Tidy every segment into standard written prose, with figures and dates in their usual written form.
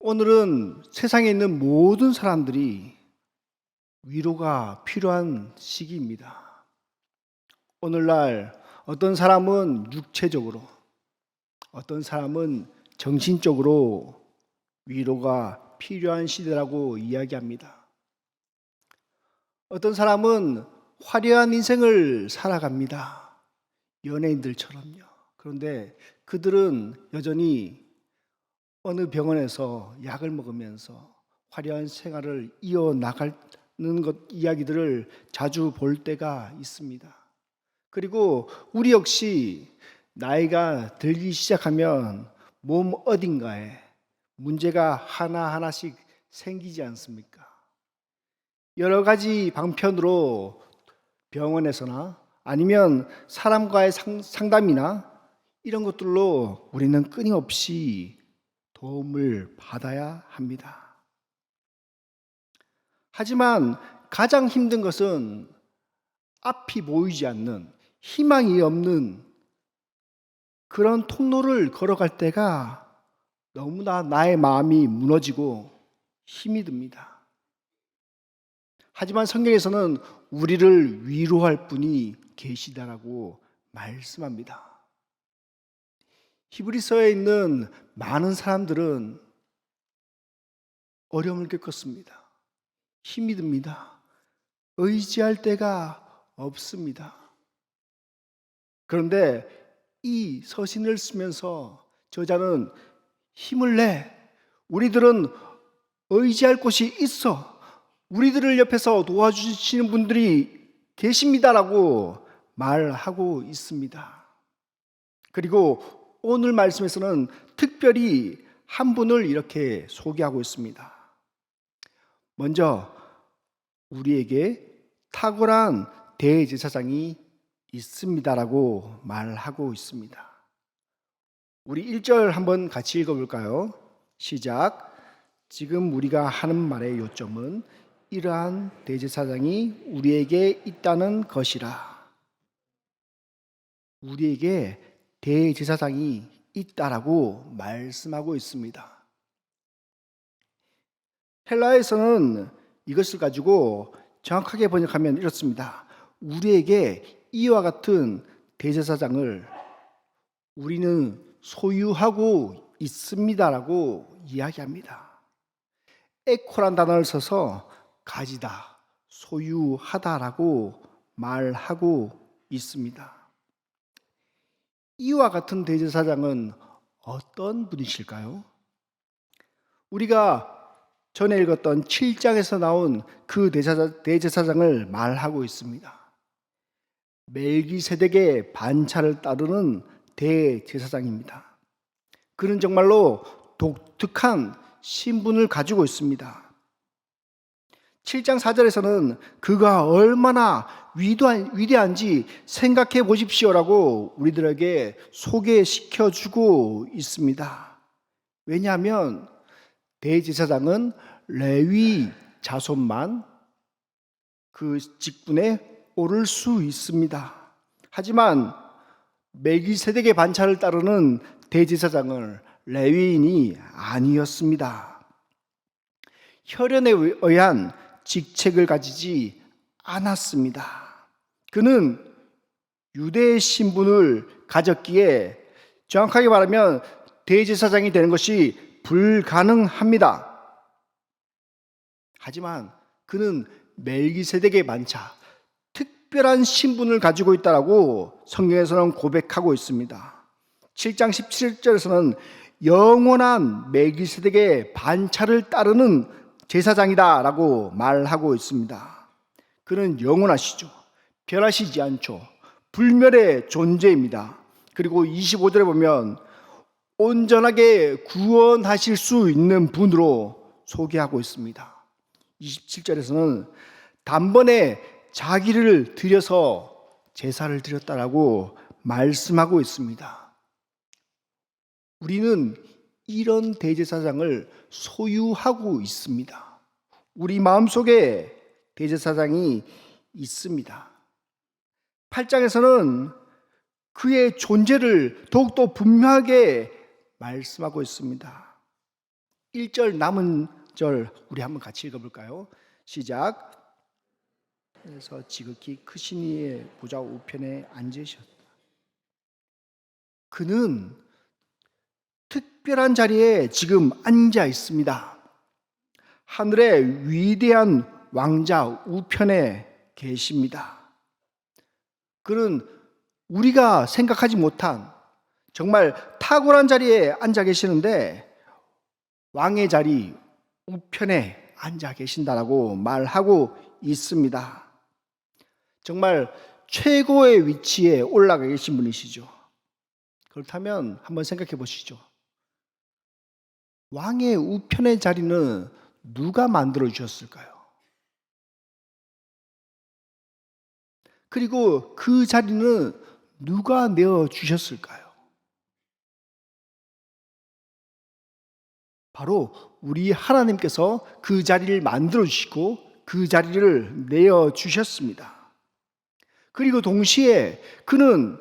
오늘은 세상에 있는 모든 사람들이 위로가 필요한 시기입니다. 오늘날 어떤 사람은 육체적으로, 어떤 사람은 정신적으로 위로가 필요한 시대라고 이야기합니다. 어떤 사람은 화려한 인생을 살아갑니다. 연예인들처럼요. 그런데 그들은 여전히 어느 병원에서 약을 먹으면서 화려한 생활을 이어나가는 이야기들을 자주 볼 때가 있습니다. 그리고 우리 역시 나이가 들기 시작하면 몸 어딘가에 문제가 하나하나씩 생기지 않습니까? 여러 가지 방편으로 병원에서나 아니면 사람과의 상담이나 이런 것들로 우리는 끊임없이 도움을 받아야 합니다. 하지만 가장 힘든 것은 앞이 보이지 않는, 희망이 없는 그런 통로를 걸어갈 때가 너무나 나의 마음이 무너지고 힘이 듭니다. 하지만 성경에서는 우리를 위로할 분이 계시다라고 말씀합니다. 히브리서에 있는 많은 사람들은 어려움을 겪었습니다. 힘이 듭니다. 의지할 데가 없습니다. 그런데 이 서신을 쓰면서 저자는 힘을 내. 우리들은 의지할 곳이 있어. 우리들을 옆에서 도와주시는 분들이 계십니다라고 말하고 있습니다. 그리고 오늘 말씀에서는 특별히 한 분을 이렇게 소개하고 있습니다. 먼저 우리에게 탁월한 대제사장이 있습니다라고 말하고 있습니다. 우리 1절 한번 같이 읽어볼까요? 시작. 지금 우리가 하는 말의 요점은 이러한 대제사장이 우리에게 있다는 것이라. 우리에게 대제사장이 있다라고 말씀하고 있습니다. 헬라에서는 이것을 가지고 정확하게 번역하면 이렇습니다. 우리에게 이와 같은 대제사장을 우리는 소유하고 있습니다라고 이야기합니다. 에코란 단어를 써서 가지다, 소유하다라고 말하고 있습니다. 이와 같은 대제사장은 어떤 분이실까요? 우리가 전에 읽었던 7장에서 나온 그 대제사장을 말하고 있습니다. 멜기세덱의 반차를 따르는 대제사장입니다. 그는 정말로 독특한 신분을 가지고 있습니다. 7장 4절에서는 그가 얼마나 위대한지 생각해 보십시오라고 우리들에게 소개시켜주고 있습니다. 왜냐하면 대제사장은 레위 자손만 그 직분에 오를 수 있습니다. 하지만 멜기세덱의 반차를 따르는 대제사장은 레위인이 아니었습니다. 혈연에 의한 직책을 가지지 않았습니다. 그는 유대의 신분을 가졌기에 정확하게 말하면 대제사장이 되는 것이 불가능합니다. 하지만 그는 멜기세덱의 반차, 특별한 신분을 가지고 있다라고 성경에서는 고백하고 있습니다. 7장 17절에서는 영원한 멜기세덱의 반차를 따르는 제사장이다라고 말하고 있습니다. 그는 영원하시죠. 변하시지 않죠. 불멸의 존재입니다. 그리고 25절에 보면 온전하게 구원하실 수 있는 분으로 소개하고 있습니다. 27절에서는 단번에 자기를 드려서 제사를 드렸다라고 말씀하고 있습니다. 우리는 이런 대제사장을 소유하고 있습니다. 우리 마음속에 대제사장이 있습니다. 8장에서는 그의 존재를 더욱더 분명하게 말씀하고 있습니다. 1절 남은 절 우리 한번 같이 읽어볼까요? 시작. 그래서 지극히 크신 이의 보좌 우편에 앉으셨다. 그는 특별한 자리에 지금 앉아 있습니다. 하늘의 위대한 왕자 우편에 계십니다. 그는 우리가 생각하지 못한 정말 탁월한 자리에 앉아 계시는데 왕의 자리 우편에 앉아 계신다라고 말하고 있습니다. 정말 최고의 위치에 올라가 계신 분이시죠. 그렇다면 한번 생각해 보시죠. 왕의 우편의 자리는 누가 만들어 주셨을까요? 그리고 그 자리는 누가 내어 주셨을까요? 바로 우리 하나님께서 그 자리를 만들어 주시고 그 자리를 내어 주셨습니다. 그리고 동시에 그는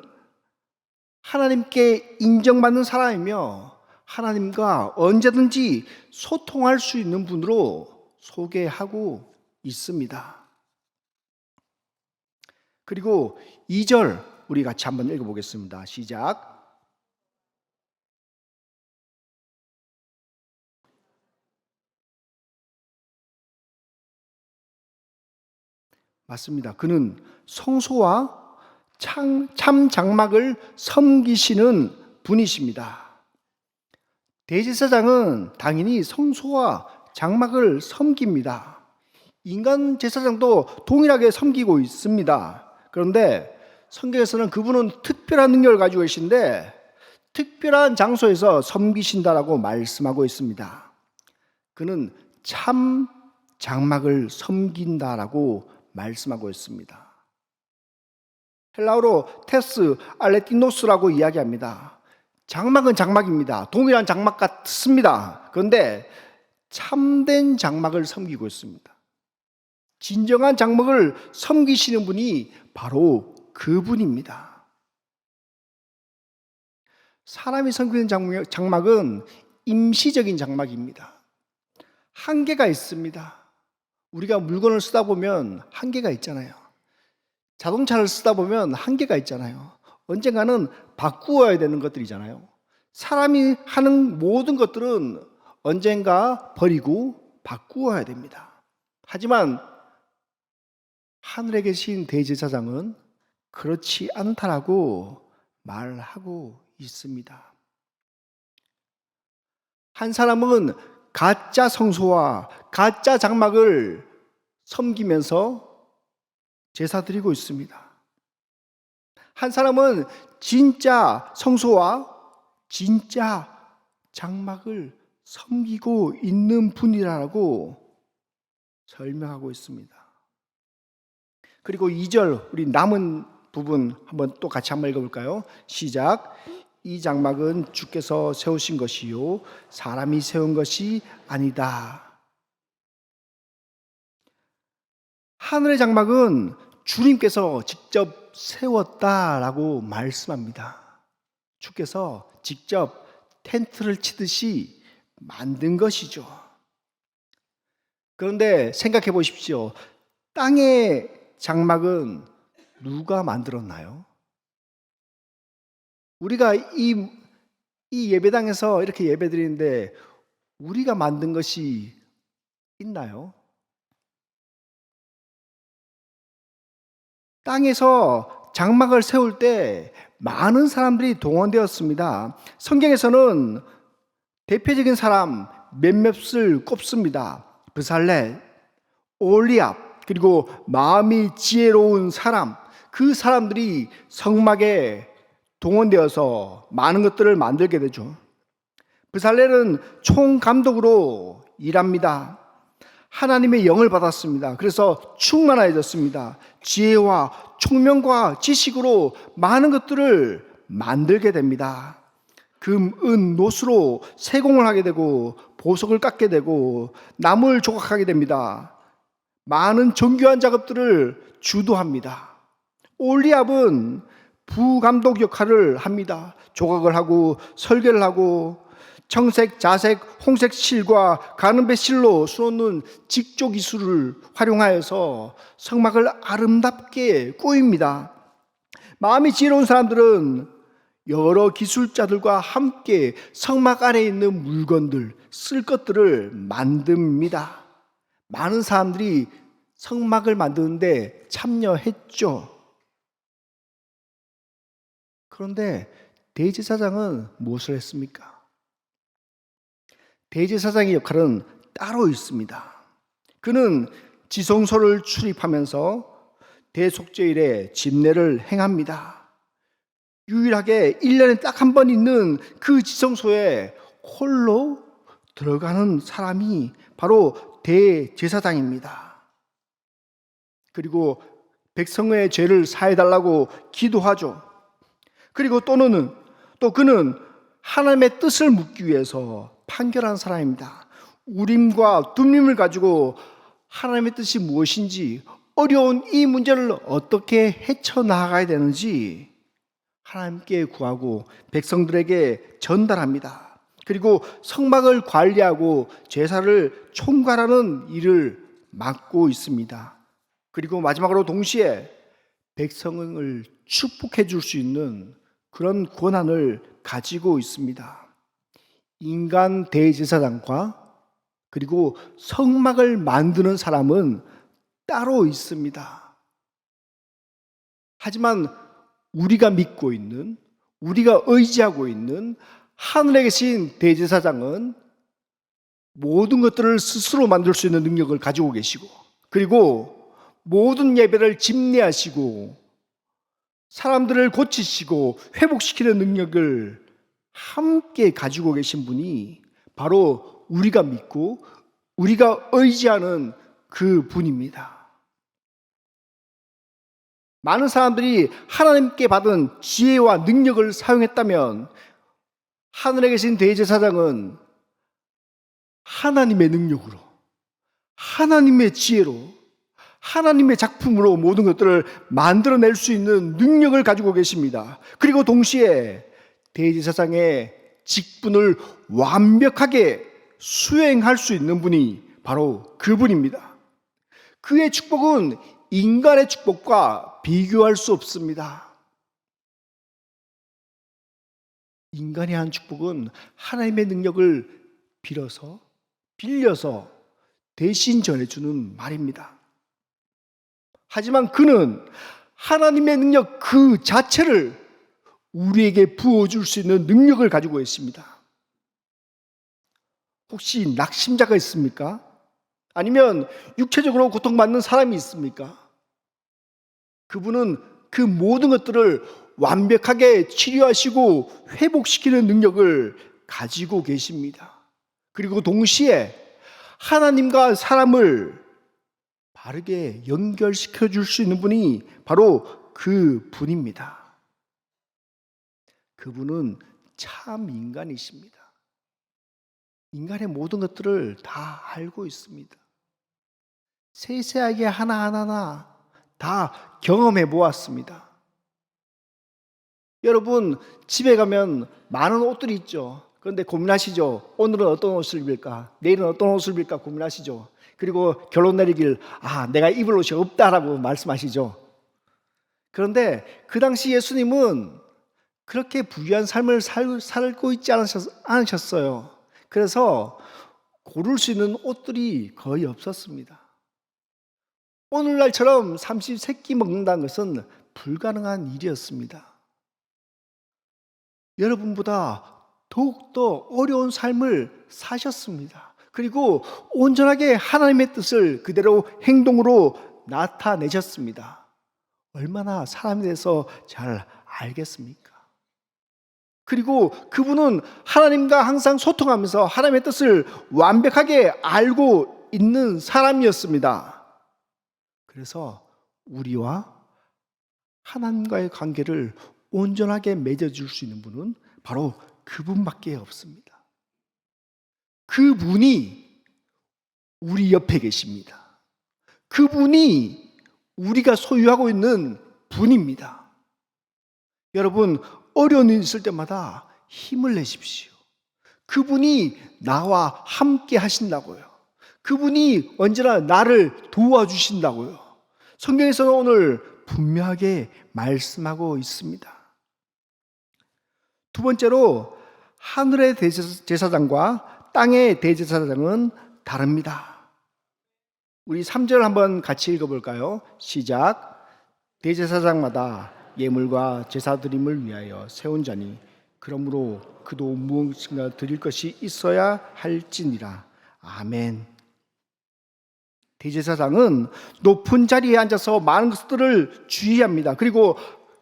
하나님께 인정받는 사람이며 하나님과 언제든지 소통할 수 있는 분으로 소개하고 있습니다. 그리고 2절 우리 같이 한번 읽어보겠습니다. 시작. 맞습니다. 그는 성소와 참 장막을 섬기시는 분이십니다. 대제사장은 당연히 성소와 장막을 섬깁니다. 인간 제사장도 동일하게 섬기고 있습니다. 그런데 성경에서는 그분은 특별한 능력을 가지고 계신데 특별한 장소에서 섬기신다라고 말씀하고 있습니다. 그는 참 장막을 섬긴다라고 말씀하고 있습니다. 헬라어로 테스 알레티노스라고 이야기합니다. 장막은 장막입니다. 동일한 장막 같습니다. 그런데 참된 장막을 섬기고 있습니다. 진정한 장막을 섬기시는 분이 바로 그분입니다. 사람이 섬기는 장막은 임시적인 장막입니다. 한계가 있습니다. 우리가 물건을 쓰다 보면 한계가 있잖아요. 자동차를 쓰다 보면 한계가 있잖아요. 언젠가는 바꾸어야 되는 것들이잖아요. 사람이 하는 모든 것들은 언젠가 버리고 바꾸어야 됩니다. 하지만 하늘에 계신 대제사장은 그렇지 않다라고 말하고 있습니다. 한 사람은 가짜 성소와 가짜 장막을 섬기면서 제사 드리고 있습니다. 한 사람은 진짜 성소와 진짜 장막을 섬기고 있는 분이라고 설명하고 있습니다. 그리고 2절 우리 남은 부분 한번 또 같이 한번 읽어볼까요? 시작. 이 장막은 주께서 세우신 것이요 사람이 세운 것이 아니다. 하늘의 장막은 주님께서 직접 세웠다라고 말씀합니다. 주께서 직접 텐트를 치듯이 만든 것이죠. 그런데 생각해 보십시오. 땅의 장막은 누가 만들었나요? 우리가 이 예배당에서 이렇게 예배 드리는데 우리가 만든 것이 있나요? 땅에서 장막을 세울 때 많은 사람들이 동원되었습니다. 성경에서는 대표적인 사람 몇몇을 꼽습니다. 브살렛, 올리압, 그리고 마음이 지혜로운 사람, 그 사람들이 성막에 동원되어서 많은 것들을 만들게 되죠. 브살렛은 총감독으로 일합니다. 하나님의 영을 받았습니다. 그래서 충만해졌습니다. 지혜와 총명과 지식으로 많은 것들을 만들게 됩니다. 금, 은, 노수로 세공을 하게 되고 보석을 깎게 되고 나무를 조각하게 됩니다. 많은 정교한 작업들을 주도합니다. 올리압은 부감독 역할을 합니다. 조각을 하고 설계를 하고 청색, 자색, 홍색 실과 가는배 실로 수놓는 직조 기술을 활용하여서 성막을 아름답게 꾸밉니다. 마음이 지혜로운 사람들은 여러 기술자들과 함께 성막 안에 있는 물건들, 쓸 것들을 만듭니다. 많은 사람들이 성막을 만드는데 참여했죠. 그런데 대제사장은 무엇을 했습니까? 대제사장의 역할은 따로 있습니다. 그는 지성소를 출입하면서 대속죄일에 집례를 행합니다. 유일하게 1년에 딱 한 번 있는 그 지성소에 홀로 들어가는 사람이 바로 대제사장입니다. 그리고 백성의 죄를 사해달라고 기도하죠. 그리고 또 그는 하나님의 뜻을 묻기 위해서 판결한 사람입니다. 우림과 둠림을 가지고 하나님의 뜻이 무엇인지, 어려운 이 문제를 어떻게 헤쳐나가야 되는지 하나님께 구하고 백성들에게 전달합니다. 그리고 성막을 관리하고 제사를 총괄하는 일을 맡고 있습니다. 그리고 마지막으로 동시에 백성을 축복해 줄 수 있는 그런 권한을 가지고 있습니다. 인간 대제사장과 그리고 성막을 만드는 사람은 따로 있습니다. 하지만 우리가 믿고 있는, 우리가 의지하고 있는 하늘에 계신 대제사장은 모든 것들을 스스로 만들 수 있는 능력을 가지고 계시고, 그리고 모든 예배를 집례하시고 사람들을 고치시고 회복시키는 능력을 함께 가지고 계신 분이 바로 우리가 믿고 우리가 의지하는 그 분입니다. 많은 사람들이 하나님께 받은 지혜와 능력을 사용했다면 하늘에 계신 대제사장은 하나님의 능력으로, 하나님의 지혜로, 하나님의 작품으로 모든 것들을 만들어낼 수 있는 능력을 가지고 계십니다. 그리고 동시에 대제사장의 직분을 완벽하게 수행할 수 있는 분이 바로 그분입니다. 그의 축복은 인간의 축복과 비교할 수 없습니다. 인간이 한 축복은 하나님의 능력을 빌려서 대신 전해주는 말입니다. 하지만 그는 하나님의 능력 그 자체를 우리에게 부어줄 수 있는 능력을 가지고 있습니다. 혹시 낙심자가 있습니까? 아니면 육체적으로 고통받는 사람이 있습니까? 그분은 그 모든 것들을 완벽하게 치료하시고 회복시키는 능력을 가지고 계십니다. 그리고 동시에 하나님과 사람을 바르게 연결시켜 줄 수 있는 분이 바로 그 분입니다. 그분은 참 인간이십니다. 인간의 모든 것들을 다 알고 있습니다. 세세하게 하나하나 다 경험해 보았습니다. 여러분, 집에 가면 많은 옷들이 있죠. 그런데 고민하시죠. 오늘은 어떤 옷을 입을까? 내일은 어떤 옷을 입을까 고민하시죠. 그리고 결론 내리길, 내가 입을 옷이 없다라고 말씀하시죠. 그런데 그 당시 예수님은 그렇게 부유한 삶을 살고 있지 않으셨어요. 그래서 고를 수 있는 옷들이 거의 없었습니다. 오늘날처럼 30세끼 먹는다는 것은 불가능한 일이었습니다. 여러분보다 더욱더 어려운 삶을 사셨습니다. 그리고 온전하게 하나님의 뜻을 그대로 행동으로 나타내셨습니다. 얼마나 사람에 대해서 잘 알겠습니까? 그리고 그분은 하나님과 항상 소통하면서 하나님의 뜻을 완벽하게 알고 있는 사람이었습니다. 그래서 우리와 하나님과의 관계를 온전하게 맺어줄 수 있는 분은 바로 그분밖에 없습니다. 그분이 우리 옆에 계십니다. 그분이 우리가 소유하고 있는 분입니다. 여러분, 어려운 일 있을 때마다 힘을 내십시오. 그분이 나와 함께 하신다고요. 그분이 언제나 나를 도와주신다고요. 성경에서는 오늘 분명하게 말씀하고 있습니다. 두 번째로 하늘의 대제사장과 땅의 대제사장은 다릅니다. 우리 3절 한번 같이 읽어볼까요? 시작. 대제사장마다 예물과 제사 드림을 위하여 세운 자니 그러므로 그도 무엇인가 드릴 것이 있어야 할지니라. 아멘. 대제사장은 높은 자리에 앉아서 많은 것들을 주의합니다. 그리고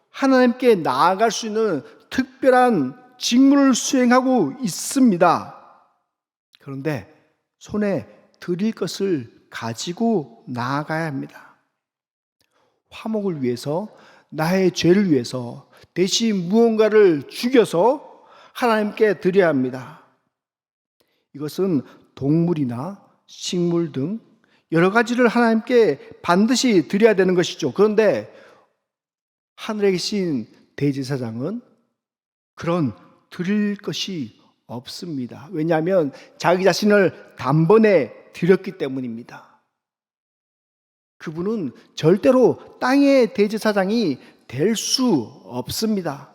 하나님께 나아갈 수 있는 특별한 직무를 수행하고 있습니다. 그런데 손에 드릴 것을 가지고 나아가야 합니다. 화목을 위해서, 나의 죄를 위해서 대신 무언가를 죽여서 하나님께 드려야 합니다. 이것은 동물이나 식물 등 여러 가지를 하나님께 반드시 드려야 되는 것이죠. 그런데 하늘에 계신 대제사장은 그런 드릴 것이 없습니다. 왜냐하면 자기 자신을 단번에 드렸기 때문입니다. 그분은 절대로 땅의 대제사장이 될 수 없습니다.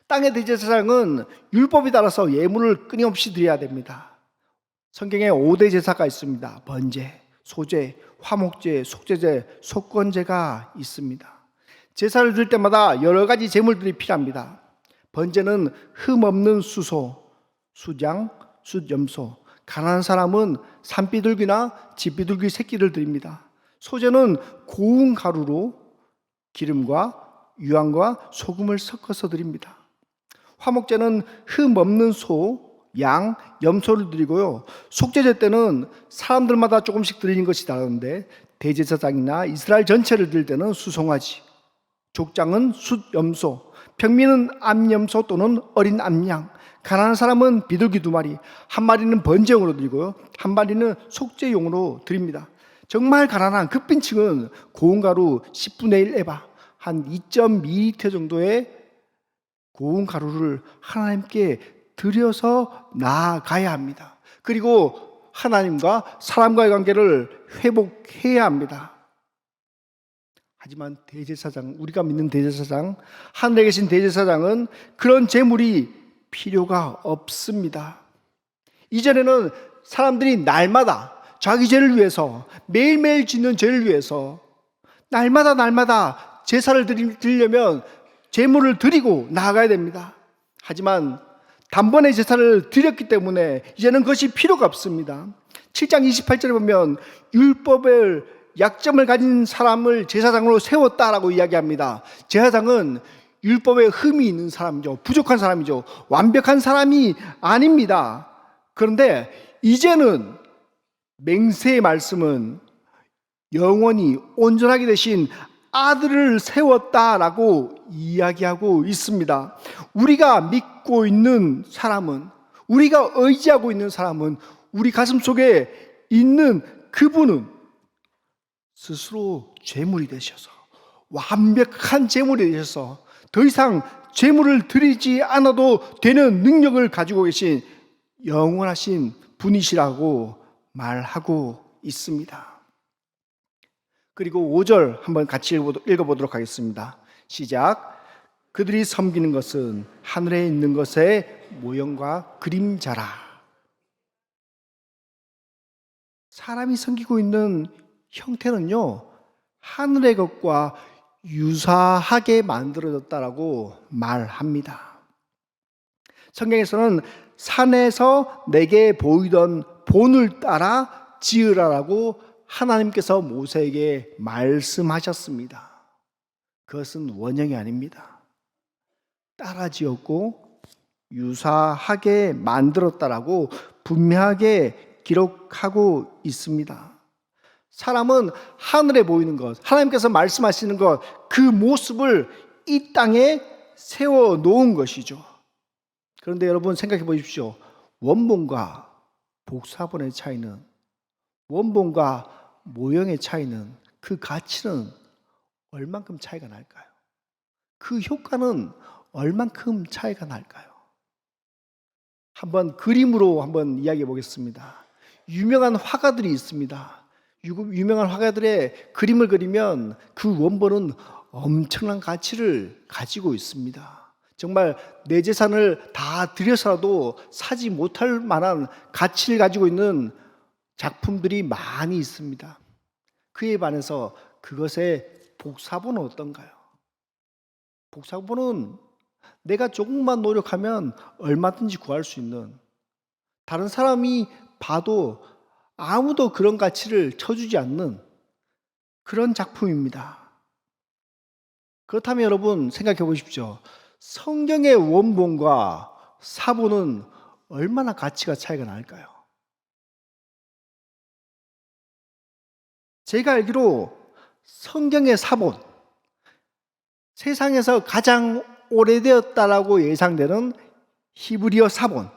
땅의 대제사장은 율법에 따라서 예물을 끊임없이 드려야 됩니다. 성경에 5대 제사가 있습니다. 번제, 소제, 화목제, 속죄제, 속건제가 있습니다. 제사를 드릴 때마다 여러 가지 제물들이 필요합니다. 번제는 흠 없는 수소, 숫양, 숫염소, 가난한 사람은 산비둘기나 집비둘기 새끼를 드립니다. 소제는 고운 가루로 기름과 유황과 소금을 섞어서 드립니다. 화목제는 흠 없는 소, 양, 염소를 드리고요. 속죄제 때는 사람들마다 조금씩 드리는 것이 다른데 대제사장이나 이스라엘 전체를 드릴 때는 수송아지, 족장은 숫염소, 평민은 암염소 또는 어린 암양, 가난한 사람은 비둘기 2마리, 한 마리는 번제용으로 드리고요. 한 마리는 속죄용으로 드립니다. 정말 가난한 극빈층은 고운 가루 10분의 1 에바, 한 2.2리터 정도의 고운 가루를 하나님께 드려서 나아가야 합니다. 그리고 하나님과 사람과의 관계를 회복해야 합니다. 하지만 대제사장, 우리가 믿는 대제사장, 하늘에 계신 대제사장은 그런 제물이 필요가 없습니다. 이전에는 사람들이 날마다 자기 죄를 위해서, 매일매일 짓는 죄를 위해서 날마다 제사를 드리려면 제물을 드리고 나아가야 됩니다. 하지만 단번에 제사를 드렸기 때문에 이제는 그것이 필요가 없습니다. 7장 28절에 보면 율법의 약점을 가진 사람을 제사장으로 세웠다라고 이야기합니다. 제사장은 율법에 흠이 있는 사람이죠. 부족한 사람이죠. 완벽한 사람이 아닙니다. 그런데 이제는 맹세의 말씀은 영원히 온전하게 되신 아들을 세웠다라고 이야기하고 있습니다. 우리가 믿고 있는 사람은, 우리가 의지하고 있는 사람은, 우리 가슴 속에 있는 그분은 스스로 제물이 되셔서, 완벽한 제물이 되셔서 더 이상 제물을 드리지 않아도 되는 능력을 가지고 계신 영원하신 분이시라고 말하고 있습니다. 그리고 5절 한번 같이 읽어보도록 하겠습니다. 시작. 그들이 섬기는 것은 하늘에 있는 것의 모형과 그림자라. 사람이 섬기고 있는 형태는요, 하늘의 것과 유사하게 만들어졌다라고 말합니다. 성경에서는 산에서 내게 보이던 본을 따라 지으라라고 하나님께서 모세에게 말씀하셨습니다. 그것은 원형이 아닙니다. 따라 지었고 유사하게 만들었다라고 분명하게 기록하고 있습니다. 사람은 하늘에 보이는 것, 하나님께서 말씀하시는 것, 그 모습을 이 땅에 세워 놓은 것이죠. 그런데 여러분 생각해 보십시오. 원본과 복사본의 차이는, 원본과 모형의 차이는, 그 가치는 얼만큼 차이가 날까요? 그 효과는 얼만큼 차이가 날까요? 한번 그림으로 한번 이야기해 보겠습니다. 유명한 화가들이 있습니다. 유명한 화가들의 그림을 그리면 그 원본은 엄청난 가치를 가지고 있습니다. 정말 내 재산을 다 들여서라도 사지 못할 만한 가치를 가지고 있는 작품들이 많이 있습니다. 그에 반해서 그것의 복사본은 어떤가요? 복사본은 내가 조금만 노력하면 얼마든지 구할 수 있는, 다른 사람이 봐도 아무도 그런 가치를 쳐주지 않는 그런 작품입니다. 그렇다면 여러분 생각해 보십시오. 성경의 원본과 사본은 얼마나 가치가 차이가 날까요? 제가 알기로 성경의 사본, 세상에서 가장 오래되었다라고 예상되는 히브리어 사본,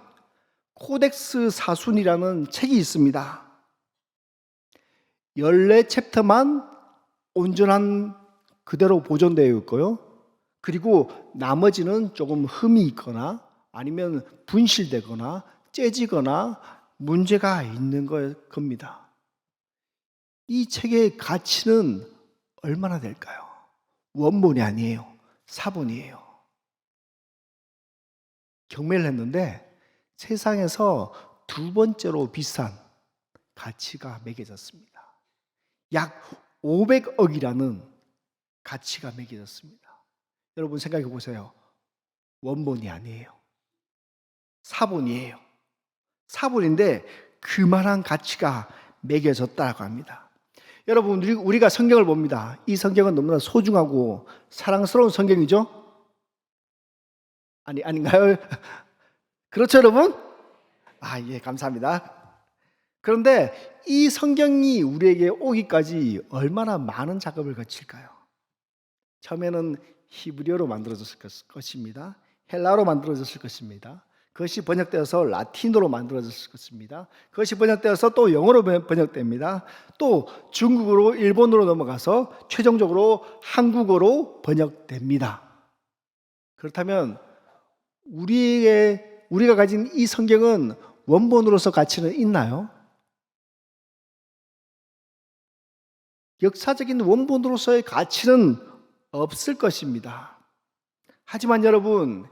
코덱스 사순이라는 책이 있습니다. 14챕터만 온전한 그대로 보존되어 있고요. 그리고 나머지는 조금 흠이 있거나 아니면 분실되거나 째지거나 문제가 있는 겁니다. 이 책의 가치는 얼마나 될까요? 원본이 아니에요. 사본이에요. 경매를 했는데 세상에서 두 번째로 비싼 가치가 매겨졌습니다. 약 500억이라는 가치가 매겨졌습니다. 여러분 생각해 보세요. 원본이 아니에요. 사본이에요. 사본인데 그만한 가치가 매겨졌다고 합니다. 여러분 우리가 성경을 봅니다. 이 성경은 너무나 소중하고 사랑스러운 성경이죠? 아닌가요? 그렇죠, 여러분? 예, 감사합니다. 그런데 이 성경이 우리에게 오기까지 얼마나 많은 작업을 거칠까요? 처음에는 히브리어로 만들어졌을 것입니다. 헬라어로 만들어졌을 것입니다. 그것이 번역되어서 라틴어로 만들어졌을 것입니다. 그것이 번역되어서 또 영어로 번역됩니다. 또 중국어로, 일본어로 넘어가서 최종적으로 한국어로 번역됩니다. 그렇다면 우리가 가진 이 성경은 원본으로서 가치는 있나요? 역사적인 원본으로서의 가치는 없을 것입니다. 하지만 여러분,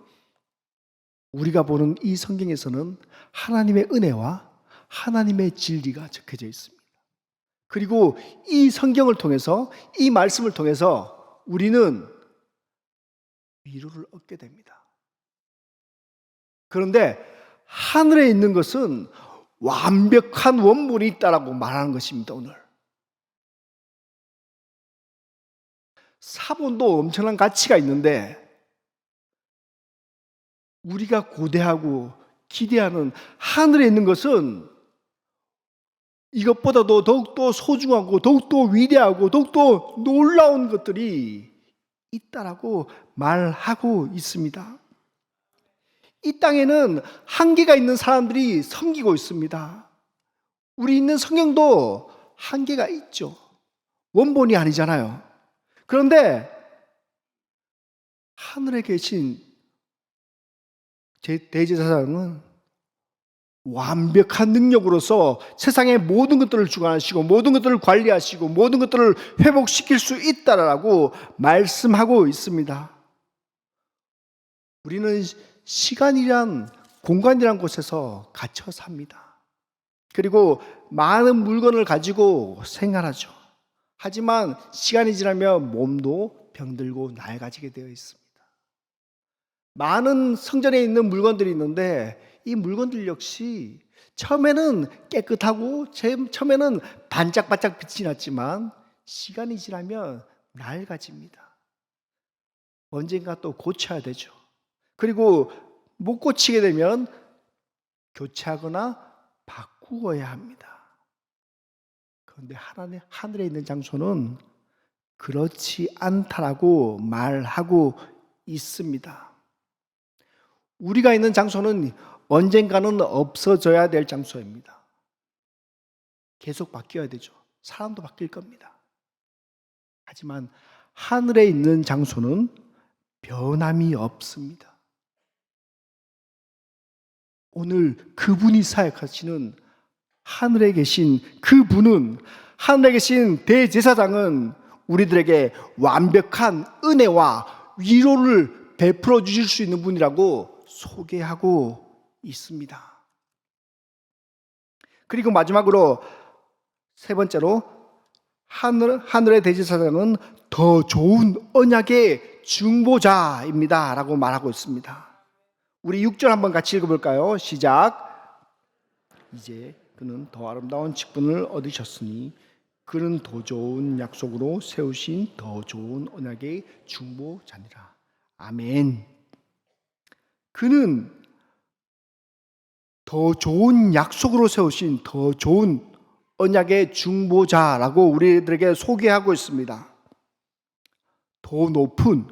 우리가 보는 이 성경에서는 하나님의 은혜와 하나님의 진리가 적혀져 있습니다. 그리고 이 성경을 통해서, 이 말씀을 통해서 우리는 위로를 얻게 됩니다. 그런데 하늘에 있는 것은 완벽한 원본이 있다라고 말하는 것입니다, 오늘. 사본도 엄청난 가치가 있는데 우리가 고대하고 기대하는 하늘에 있는 것은 이것보다도 더욱더 소중하고 더욱더 위대하고 더욱더 놀라운 것들이 있다라고 말하고 있습니다. 이 땅에는 한계가 있는 사람들이 섬기고 있습니다. 우리 있는 성경도 한계가 있죠. 원본이 아니잖아요. 그런데 하늘에 계신 대제사장은 완벽한 능력으로서 세상의 모든 것들을 주관하시고 모든 것들을 관리하시고 모든 것들을 회복시킬 수 있다라고 말씀하고 있습니다. 우리는 시간이란 공간이란 곳에서 갇혀 삽니다. 그리고 많은 물건을 가지고 생활하죠. 하지만 시간이 지나면 몸도 병들고 낡아지게 되어 있습니다. 많은 성전에 있는 물건들이 있는데 이 물건들 역시 처음에는 깨끗하고 처음에는 반짝반짝 빛이 났지만 시간이 지나면 낡아집니다. 언젠가 또 고쳐야 되죠. 그리고 못 고치게 되면 교체하거나 바꾸어야 합니다. 그런데 하늘에 있는 장소는 그렇지 않다라고 말하고 있습니다. 우리가 있는 장소는 언젠가는 없어져야 될 장소입니다. 계속 바뀌어야 되죠. 사람도 바뀔 겁니다. 하지만 하늘에 있는 장소는 변함이 없습니다. 오늘 그분이 사역하시는 하늘에 계신 그분은, 하늘에 계신 대제사장은 우리들에게 완벽한 은혜와 위로를 베풀어 주실 수 있는 분이라고 소개하고 있습니다. 그리고 마지막으로 세 번째로, 하늘의 대제사장은 더 좋은 언약의 중보자입니다 라고 말하고 있습니다. 우리 6절 한번 같이 읽어볼까요? 시작. 이제 그는 더 아름다운 직분을 얻으셨으니 그는 더 좋은 약속으로 세우신 더 좋은 언약의 중보자니라. 아멘. 그는 더 좋은 약속으로 세우신 더 좋은 언약의 중보자라고 우리들에게 소개하고 있습니다. 더 높은,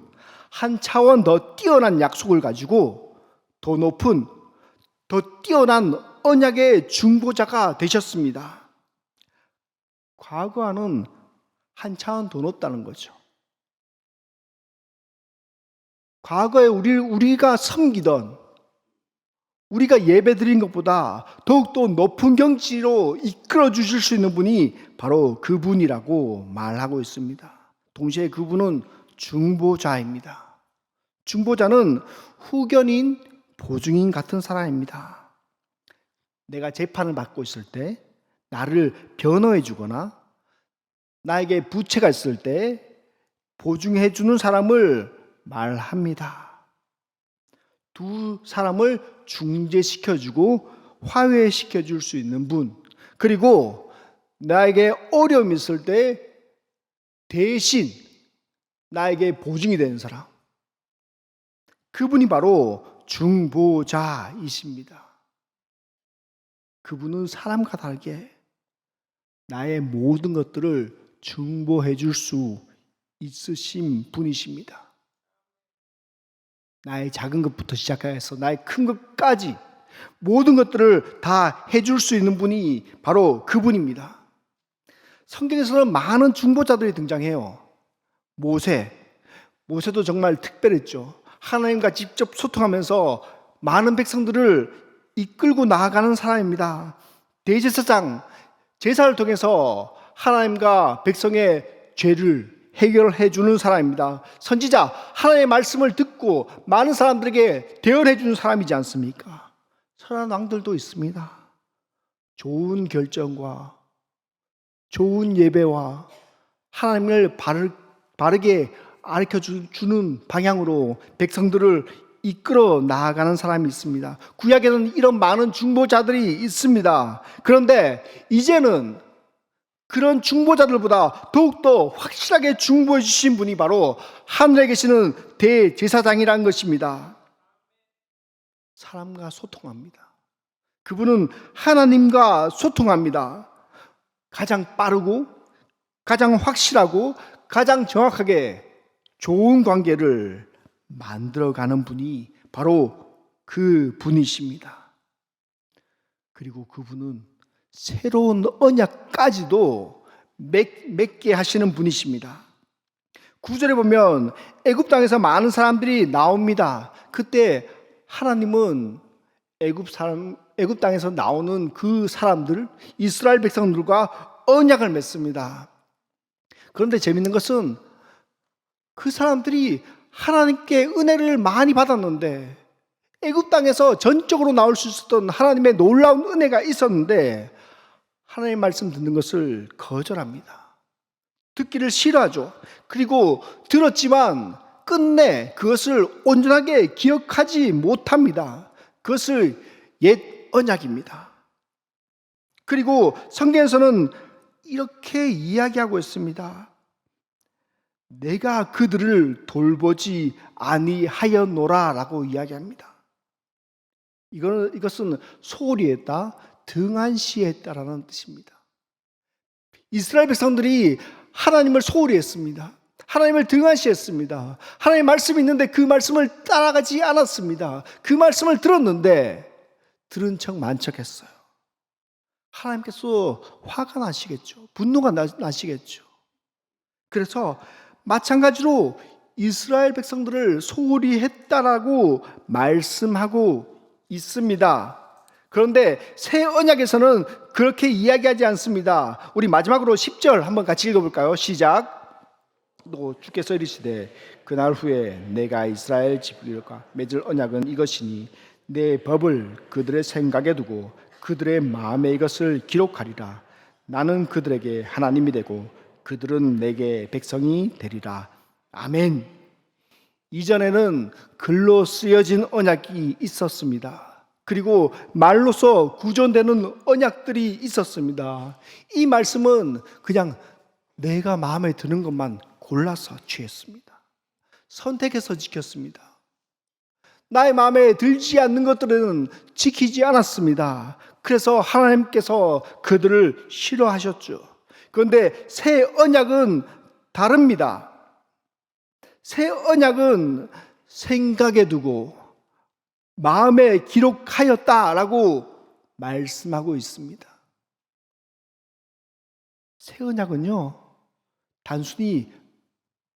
한 차원 더 뛰어난 약속을 가지고 더 높은, 더 뛰어난 언약의 중보자가 되셨습니다. 과거와는 한 차원 더 높다는 거죠. 과거에 우리가 섬기던, 우리가 예배드린 것보다 더욱더 높은 경지로 이끌어 주실 수 있는 분이 바로 그분이라고 말하고 있습니다. 동시에 그분은 중보자입니다. 중보자는 후견인, 보증인 같은 사람입니다. 내가 재판을 받고 있을 때 나를 변호해 주거나 나에게 부채가 있을 때 보증해 주는 사람을 말합니다. 두 사람을 중재시켜주고 화해시켜줄 수 있는 분, 그리고 나에게 어려움이 있을 때 대신 나에게 보증이 되는 사람, 그분이 바로 중보자이십니다. 그분은 사람과 다르게 나의 모든 것들을 중보해 줄 수 있으신 분이십니다. 나의 작은 것부터 시작해서 나의 큰 것까지 모든 것들을 다 해줄 수 있는 분이 바로 그분입니다. 성경에서는 많은 중보자들이 등장해요. 모세도 정말 특별했죠. 하나님과 직접 소통하면서 많은 백성들을 이끌고 나아가는 사람입니다. 대제사장, 제사를 통해서 하나님과 백성의 죄를 해결해 주는 사람입니다. 선지자, 하나님의 말씀을 듣고 많은 사람들에게 대언해 주는 사람이지 않습니까? 선한 왕들도 있습니다. 좋은 결정과 좋은 예배와 하나님을 바르게 가르쳐 주는 방향으로 백성들을 이끌어 나아가는 사람이 있습니다. 구약에는 이런 많은 중보자들이 있습니다. 그런데 이제는 그런 중보자들보다 더욱더 확실하게 중보해 주신 분이 바로 하늘에 계시는 대제사장이라는 것입니다. 사람과 소통합니다. 그분은 하나님과 소통합니다. 가장 빠르고 가장 확실하고 가장 정확하게 좋은 관계를 만들어가는 분이 바로 그 분이십니다. 그리고 그분은 새로운 언약까지도 맺게 하시는 분이십니다. 9절에 보면 애굽 땅에서 많은 사람들이 나옵니다. 그때 하나님은 애굽 땅에서 나오는 그 사람들, 이스라엘 백성들과 언약을 맺습니다. 그런데 재밌는 것은 그 사람들이 하나님께 은혜를 많이 받았는데, 애굽 땅에서 전적으로 나올 수 있었던 하나님의 놀라운 은혜가 있었는데 하나님의 말씀 듣는 것을 거절합니다. 듣기를 싫어하죠. 그리고 들었지만 끝내 그것을 온전하게 기억하지 못합니다. 그것을 옛 언약입니다. 그리고 성경에서는 이렇게 이야기하고 있습니다. 내가 그들을 돌보지 아니하였노라 라고 이야기합니다. 이것은 소홀히 했다, 등한시했다라는 뜻입니다. 이스라엘 백성들이 하나님을 소홀히 했습니다. 하나님을 등한시했습니다. 하나님의 말씀이 있는데 그 말씀을 따라가지 않았습니다. 그 말씀을 들었는데 들은 척 만척했어요. 하나님께서 화가 나시겠죠. 분노가 나시겠죠. 그래서 마찬가지로 이스라엘 백성들을 소홀히 했다라고 말씀하고 있습니다. 그런데 새 언약에서는 그렇게 이야기하지 않습니다. 우리 마지막으로 10절 한번 같이 읽어볼까요? 시작. 또 주께서 이르시되 그날 후에 내가 이스라엘 집들과 맺을 언약은 이것이니 내 법을 그들의 생각에 두고 그들의 마음에 이것을 기록하리라. 나는 그들에게 하나님이 되고 그들은 내게 백성이 되리라. 아멘. 이전에는 글로 쓰여진 언약이 있었습니다. 그리고 말로서 구존되는 언약들이 있었습니다. 이 말씀은 그냥 내가 마음에 드는 것만 골라서 취했습니다. 선택해서 지켰습니다. 나의 마음에 들지 않는 것들은 지키지 않았습니다. 그래서 하나님께서 그들을 싫어하셨죠. 그런데 새 언약은 다릅니다. 새 언약은 생각에 두고 마음에 기록하였다라고 말씀하고 있습니다. 새 언약은요, 단순히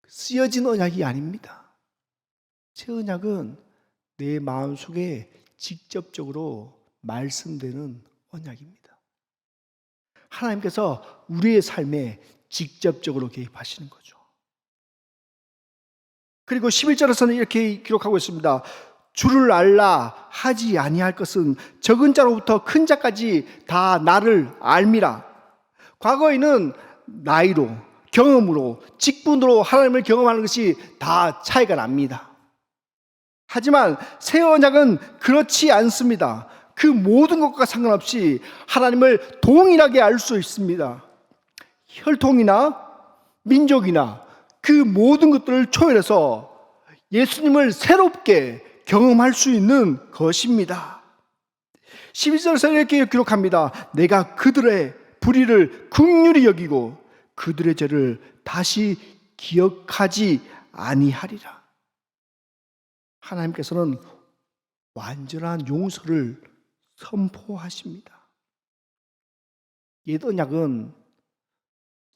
쓰여진 언약이 아닙니다. 새 언약은 내 마음속에 직접적으로 말씀되는 언약입니다. 하나님께서 우리의 삶에 직접적으로 개입하시는 거죠. 그리고 11절에서는 이렇게 기록하고 있습니다. 주를 알라 하지 아니할 것은 적은 자로부터 큰 자까지 다 나를 알미라. 과거에는 나이로, 경험으로, 직분으로 하나님을 경험하는 것이 다 차이가 납니다. 하지만 새 언약은 그렇지 않습니다. 그 모든 것과 상관없이 하나님을 동일하게 알 수 있습니다. 혈통이나 민족이나 그 모든 것들을 초월해서 예수님을 새롭게 경험할 수 있는 것입니다. 12절에서 이렇게 기록합니다. 내가 그들의 불의를 긍휼히 여기고 그들의 죄를 다시 기억하지 아니하리라. 하나님께서는 완전한 용서를 선포하십니다. 옛 언약은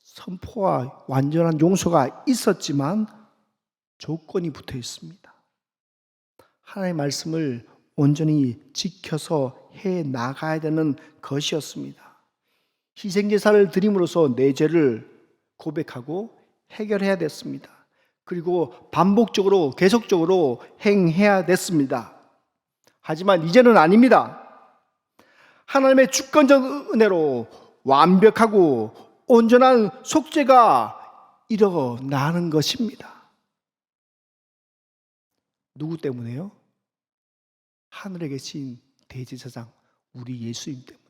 선포와 완전한 용서가 있었지만 조건이 붙어 있습니다. 하나님의 말씀을 온전히 지켜서 해 나가야 되는 것이었습니다. 희생제사를 드림으로써 내 죄를 고백하고 해결해야 됐습니다. 그리고 반복적으로 계속적으로 행해야 됐습니다. 하지만 이제는 아닙니다. 하나님의 주권적 은혜로 완벽하고 온전한 속죄가 일어나는 것입니다. 누구 때문에요? 하늘에 계신 대제사장 우리 예수님 때문에요.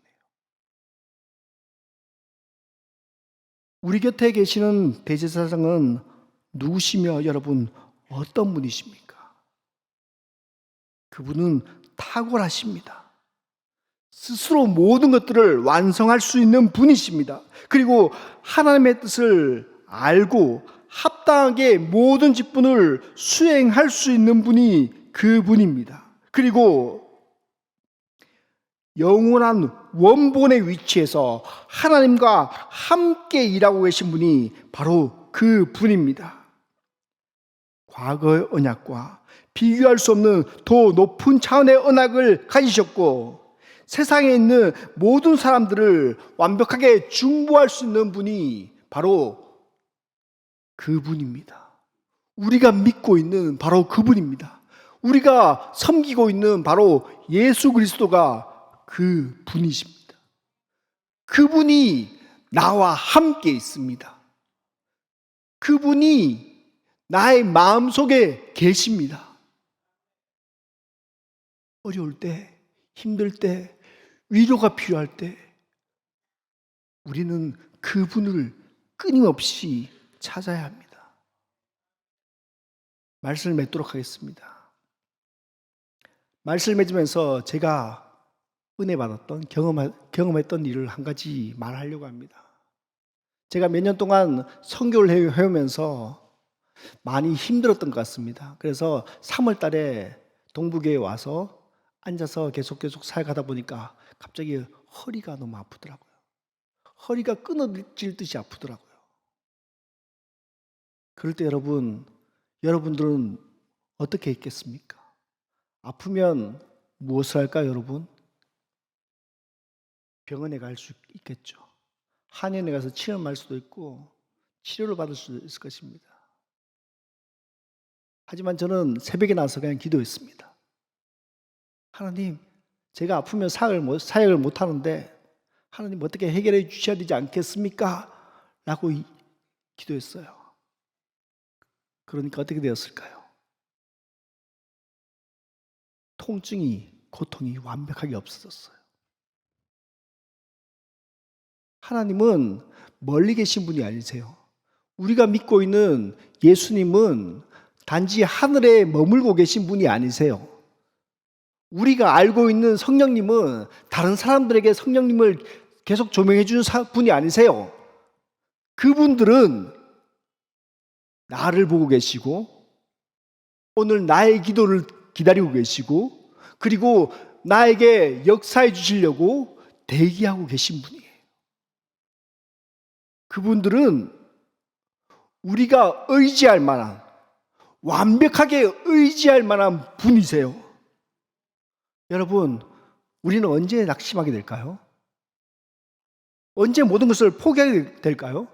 우리 곁에 계시는 대제사장은 누구시며 여러분 어떤 분이십니까? 그분은 탁월하십니다. 스스로 모든 것들을 완성할 수 있는 분이십니다. 그리고 하나님의 뜻을 알고 합당하게 모든 직분을 수행할 수 있는 분이 그분입니다. 그리고 영원한 원본의 위치에서 하나님과 함께 일하고 계신 분이 바로 그분입니다. 과거의 언약과 비교할 수 없는 더 높은 차원의 언약을 가지셨고 세상에 있는 모든 사람들을 완벽하게 중보할 수 있는 분이 바로 그분입니다. 우리가 믿고 있는 바로 그분입니다. 우리가 섬기고 있는 바로 예수 그리스도가 그분이십니다. 그분이 나와 함께 있습니다. 그분이 나의 마음속에 계십니다. 어려울 때, 힘들 때, 위로가 필요할 때 우리는 그분을 끊임없이 찾아야 합니다. 말씀을 맺도록 하겠습니다. 말씀을 맺으면서 제가 은혜 받았던 경험했던 일을 한 가지 말하려고 합니다. 제가 몇 년 동안 선교를 해오면서 많이 힘들었던 것 같습니다. 그래서 3월 달에 동북에 와서 앉아서 계속 살가다 보니까 갑자기 허리가 너무 아프더라고요. 허리가 끊어질 듯이 아프더라고요. 그럴 때 여러분들은 어떻게 했겠습니까? 아프면 무엇을 할까요, 여러분? 병원에 갈 수 있겠죠. 한의원에 가서 치료할 수도 있고 치료를 받을 수도 있을 것입니다. 하지만 저는 새벽에 나와서 그냥 기도했습니다. 하나님, 제가 아프면 사역을 못 하는데 하나님 어떻게 해결해 주셔야 되지 않겠습니까? 라고 기도했어요. 그러니까 어떻게 되었을까요? 고통이 완벽하게 없어졌어요. 하나님은 멀리 계신 분이 아니세요. 우리가 믿고 있는 예수님은 단지 하늘에 머물고 계신 분이 아니세요. 우리가 알고 있는 성령님은 다른 사람들에게 성령님을 계속 조명해 주는 분이 아니세요. 그분들은 나를 보고 계시고 오늘 나의 기도를 기다리고 계시고 그리고 나에게 역사해 주시려고 대기하고 계신 분이에요. 그분들은 우리가 의지할 만한, 완벽하게 의지할 만한 분이세요. 여러분, 우리는 언제 낙심하게 될까요? 언제 모든 것을 포기하게 될까요?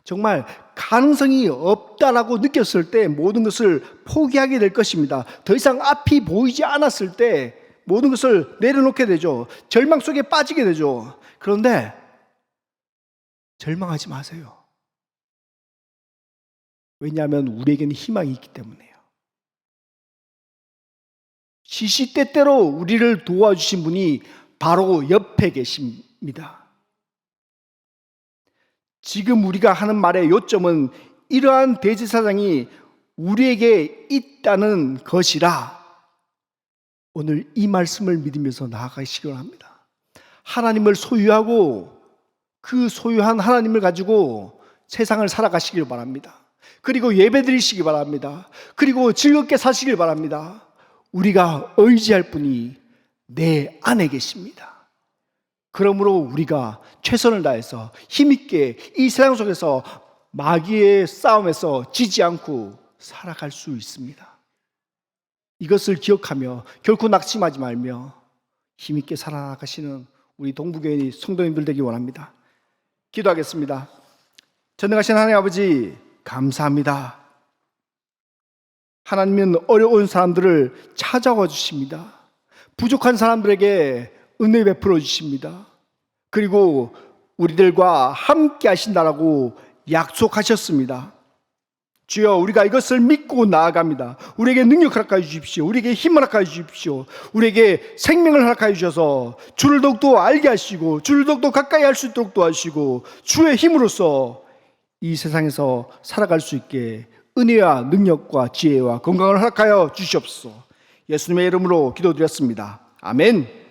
정말 가능성이 없다라고 느꼈을 때 모든 것을 포기하게 될 것입니다. 더 이상 앞이 보이지 않았을 때 모든 것을 내려놓게 되죠. 절망 속에 빠지게 되죠. 그런데 절망하지 마세요. 왜냐하면 우리에게는 희망이 있기 때문에요. 시시때때로 우리를 도와주신 분이 바로 옆에 계십니다. 지금 우리가 하는 말의 요점은 이러한 대제사장이 우리에게 있다는 것이라 오늘 이 말씀을 믿으면서 나아가시기 합니다. 하나님을 소유하고 그 소유한 하나님을 가지고 세상을 살아가시길 바랍니다. 그리고 예배드리시기 바랍니다. 그리고 즐겁게 사시길 바랍니다. 우리가 의지할 분이 내 안에 계십니다. 그러므로 우리가 최선을 다해서 힘있게 이 세상 속에서 마귀의 싸움에서 지지 않고 살아갈 수 있습니다. 이것을 기억하며 결코 낙심하지 말며 힘있게 살아가시는 우리 동부교회 성도님들 되기 원합니다. 기도하겠습니다. 전능하신 하나님 아버지, 감사합니다. 하나님은 어려운 사람들을 찾아와 주십니다. 부족한 사람들에게 은혜 베풀어 주십니다. 그리고 우리들과 함께 하신다라고 약속하셨습니다. 주여, 우리가 이것을 믿고 나아갑니다. 우리에게 능력을 허락하여 주십시오. 우리에게 힘을 허락하여 주십시오. 우리에게 생명을 허락하여 주셔서 주를 더욱더 알게 하시고 주를 더욱더 가까이 할 수 있도록 도와주시고 주의 힘으로써 이 세상에서 살아갈 수 있게 은혜와 능력과 지혜와 건강을 허락하여 주시옵소서. 예수님의 이름으로 기도드렸습니다. 아멘.